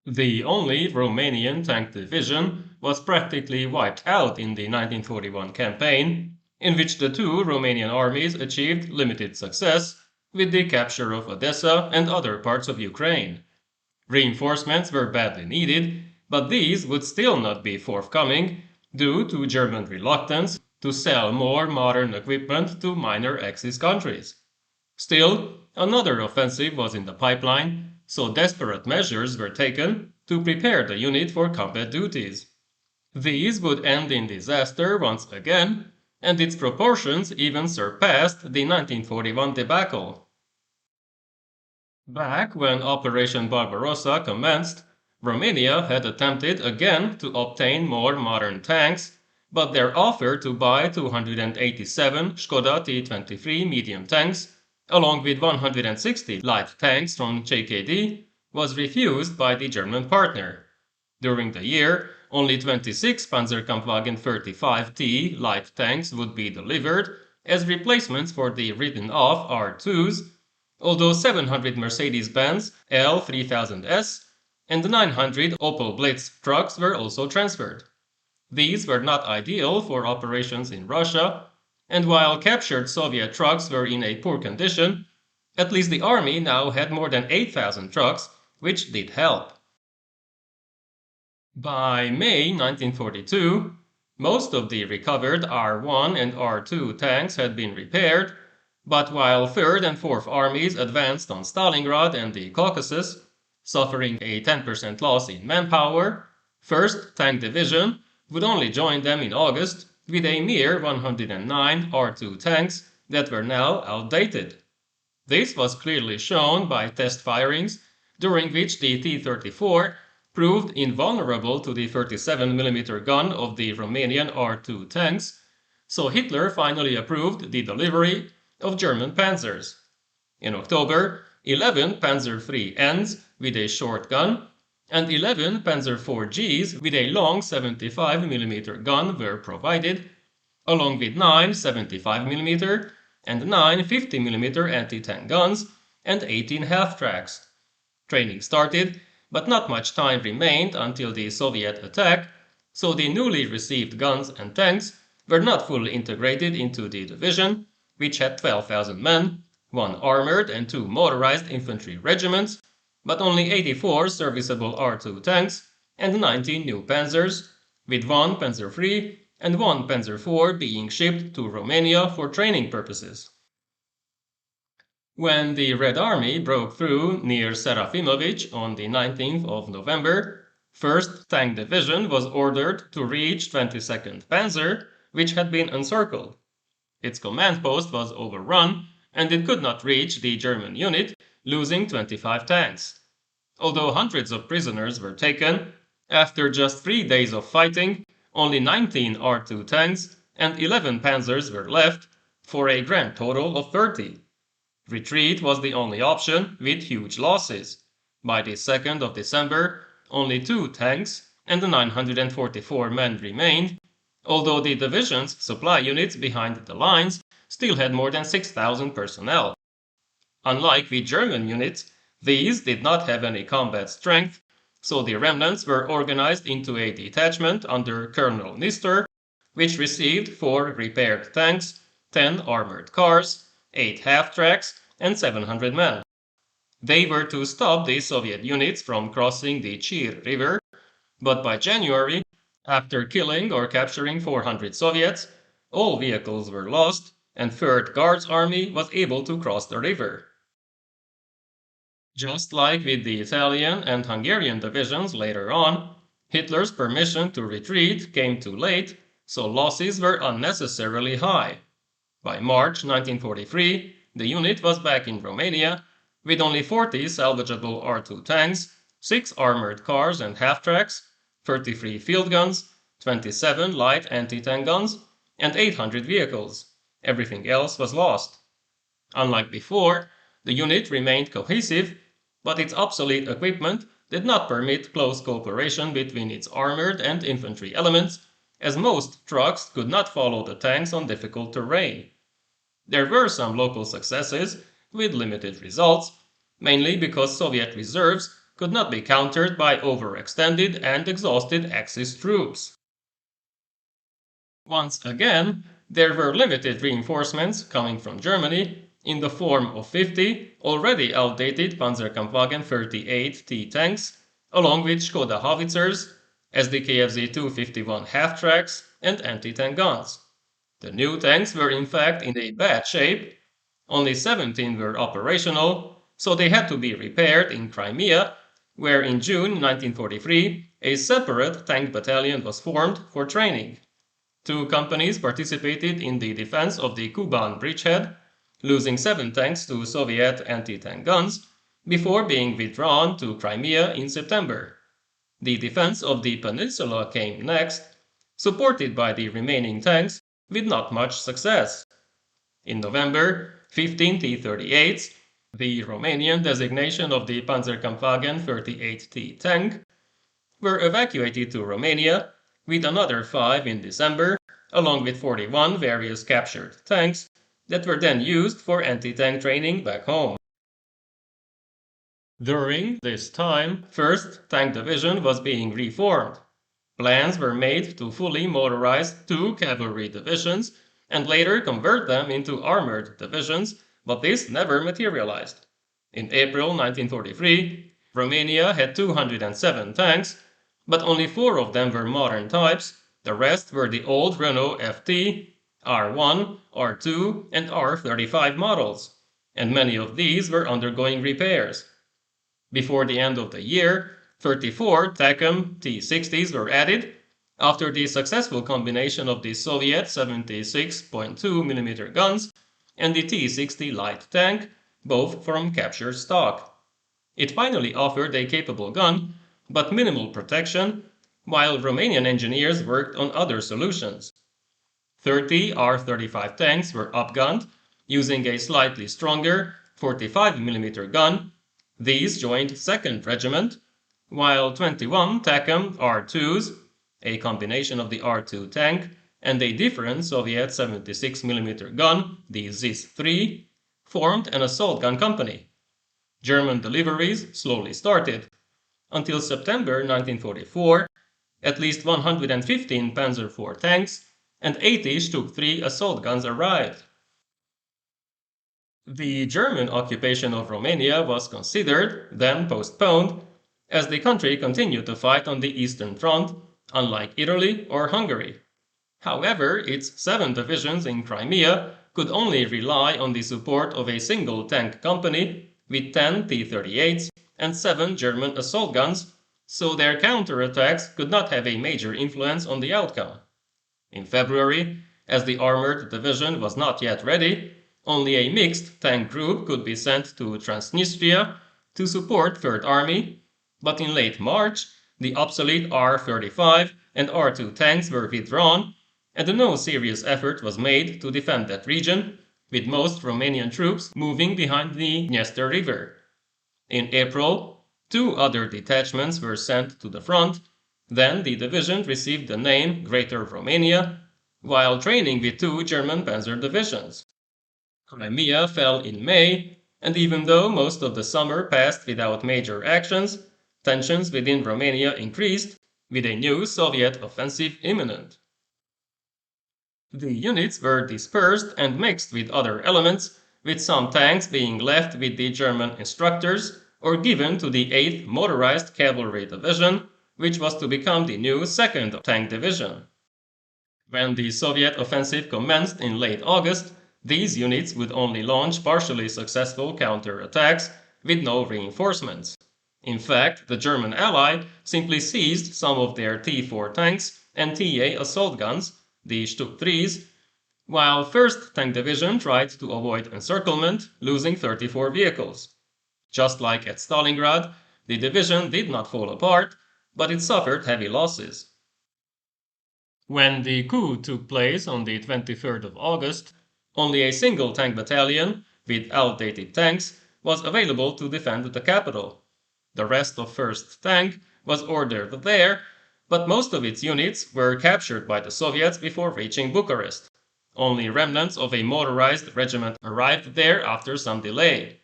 The only Romanian tank division was practically wiped out in the 1941 campaign, in which the two Romanian armies achieved limited success with the capture of Odessa and other parts of Ukraine. Reinforcements were badly needed, but these would still not be forthcoming due to German reluctance to sell more modern equipment to minor Axis countries. Still, another offensive was in the pipeline, so desperate measures were taken to prepare the unit for combat duties. These would end in disaster once again, and its proportions even surpassed the 1941 debacle. Back when Operation Barbarossa commenced, Romania had attempted again to obtain more modern tanks, but their offer to buy 287 Skoda T-23 medium tanks, along with 160 light tanks from KKD, was refused by the German partner. During the year, only 26 Panzerkampfwagen 35T light tanks would be delivered as replacements for the written-off R2s, although 700 Mercedes-Benz L3000S and 900 Opel Blitz trucks were also transferred. These were not ideal for operations in Russia, and while captured Soviet trucks were in a poor condition, at least the army now had more than 8,000 trucks, which did help. By May 1942, most of the recovered R1 and R2 tanks had been repaired, but while 3rd and 4th Armies advanced on Stalingrad and the Caucasus, suffering a 10% loss in manpower, 1st Tank Division would only join them in August with a mere 109 R2 tanks that were now outdated. This was clearly shown by test firings, during which the T-34 proved invulnerable to the 37mm gun of the Romanian R2 tanks, so Hitler finally approved the delivery of German panzers. In October, 11 Panzer III's with a short gun and 11 Panzer IVG's with a long 75mm gun were provided, along with 9 75mm and 9 50mm anti-tank guns and 18 half-tracks. Training started, but not much time remained until the Soviet attack, so the newly received guns and tanks were not fully integrated into the division, which had 12,000 men, 1 armored and 2 motorized infantry regiments, but only 84 serviceable R2 tanks and 19 new panzers, with 1 Panzer III and 1 Panzer IV being shipped to Romania for training purposes. When the Red Army broke through near Serafimovic on the 19th of November, 1st Tank Division was ordered to reach 22nd Panzer, which had been encircled. Its command post was overrun, and it could not reach the German unit, losing 25 tanks. Although hundreds of prisoners were taken, after just 3 days of fighting, only 19 R2 tanks and 11 panzers were left, for a grand total of 30. Retreat was the only option, with huge losses. By the 2nd of December, only 2 tanks and 944 men remained, although the division's supply units behind the lines still had more than 6,000 personnel. Unlike the German units, these did not have any combat strength, so the remnants were organized into a detachment under Colonel Nister, which received 4 repaired tanks, 10 armored cars, 8 half-tracks, and 700 men. They were to stop the Soviet units from crossing the Chir River, but by January, after killing or capturing 400 Soviets, all vehicles were lost, and 3rd Guards Army was able to cross the river. Just like with the Italian and Hungarian divisions later on, Hitler's permission to retreat came too late, so losses were unnecessarily high. By March 1943, the unit was back in Romania, with only 40 salvageable R2 tanks, 6 armored cars and half-tracks, 33 field guns, 27 light anti-tank guns, and 800 vehicles. Everything else was lost. Unlike before, the unit remained cohesive, but its obsolete equipment did not permit close cooperation between its armored and infantry elements, as most trucks could not follow the tanks on difficult terrain. There were some local successes, with limited results, mainly because Soviet reserves could not be countered by overextended and exhausted Axis troops. Once again, there were limited reinforcements coming from Germany in the form of 50 already outdated Panzerkampfwagen 38T tanks, along with Skoda howitzers, SDKFZ 251 half-tracks, and anti-tank guns. The new tanks were in fact in a bad shape. Only 17 were operational, so they had to be repaired in Crimea, where in June 1943 a separate tank battalion was formed for training. 2 companies participated in the defense of the Kuban bridgehead, losing 7 tanks to Soviet anti-tank guns, before being withdrawn to Crimea in September. The defense of the peninsula came next, supported by the remaining tanks, with not much success. In November, 15 T-38s, the Romanian designation of the Panzerkampfwagen 38T tank, were evacuated to Romania, with another 5 in December, along with 41 various captured tanks that were then used for anti-tank training back home. During this time, 1st Tank Division was being reformed. Plans were made to fully motorize 2 cavalry divisions and later convert them into armored divisions, but this never materialized. In April 1943, Romania had 207 tanks, but only 4 of them were modern types. The rest were the old Renault FT, R1, R2, and R35 models, and many of these were undergoing repairs. Before the end of the year, 34 TACOM T-60s were added, after the successful combination of the Soviet 76.2mm guns and the T-60 light tank, both from captured stock. It finally offered a capable gun, but minimal protection, while Romanian engineers worked on other solutions. 30 R-35 tanks were upgunned, using a slightly stronger 45mm gun. These joined 2nd Regiment, while 21 TACOM R2s, a combination of the R2 tank and a different Soviet 76mm gun, the ZIS-3, formed an assault gun company. German deliveries slowly started. Until September 1944, at least 115 Panzer IV tanks and 80 Stuk 3 assault guns arrived. The German occupation of Romania was considered, then postponed, as the country continued to fight on the Eastern Front, unlike Italy or Hungary. However, its 7 divisions in Crimea could only rely on the support of a single tank company with 10 T-38s and 7 German assault guns, so their counterattacks could not have a major influence on the outcome. In February, as the armored division was not yet ready, only a mixed tank group could be sent to Transnistria to support 3rd Army, but in late March, the obsolete R-35 and R2 tanks were withdrawn, and no serious effort was made to defend that region, with most Romanian troops moving behind the Dniester River. In April, 2 other detachments were sent to the front. Then the division received the name Greater Romania, while training with 2 German panzer divisions. Crimea fell in May, and even though most of the summer passed without major actions, tensions within Romania increased, with a new Soviet offensive imminent. The units were dispersed and mixed with other elements, with some tanks being left with the German instructors or given to the 8th Motorized Cavalry Division, which was to become the new 2nd Tank Division. When the Soviet offensive commenced in late August, these units would only launch partially successful counterattacks with no reinforcements. In fact, the German ally simply seized some of their T-4 tanks and TA assault guns, the Stuk 3s, while 1st Tank Division tried to avoid encirclement, losing 34 vehicles. Just like at Stalingrad, the division did not fall apart, but it suffered heavy losses. When the coup took place on the 23rd of August, only a single tank battalion, with outdated tanks, was available to defend the capital. The rest of 1st Tank was ordered there, but most of its units were captured by the Soviets before reaching Bucharest. Only remnants of a motorized regiment arrived there after some delay.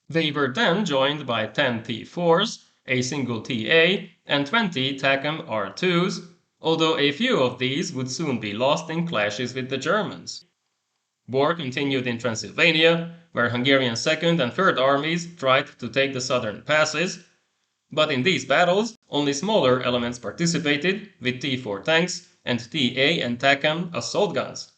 They were then joined by 10 T-4s a single TA, and 20 TACM R2s, although a few of these would soon be lost in clashes with the Germans. War continued in Transylvania, where Hungarian 2nd and 3rd armies tried to take the southern passes, but in these battles only smaller elements participated, with T4 tanks and TA and TACM assault guns.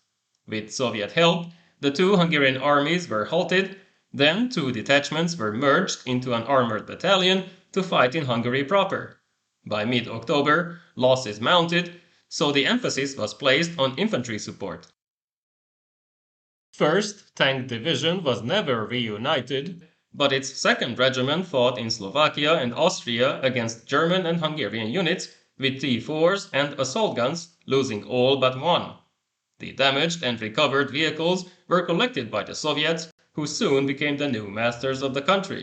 With Soviet help, the two Hungarian armies were halted, then two detachments were merged into an armored battalion to fight in Hungary proper. By mid-October, losses mounted, so the emphasis was placed on infantry support. 1st Tank Division was never reunited, but its 2nd Regiment fought in Slovakia and Austria against German and Hungarian units with T4s and assault guns, losing all but one. The damaged and recovered vehicles were collected by the Soviets, who soon became the new masters of the country.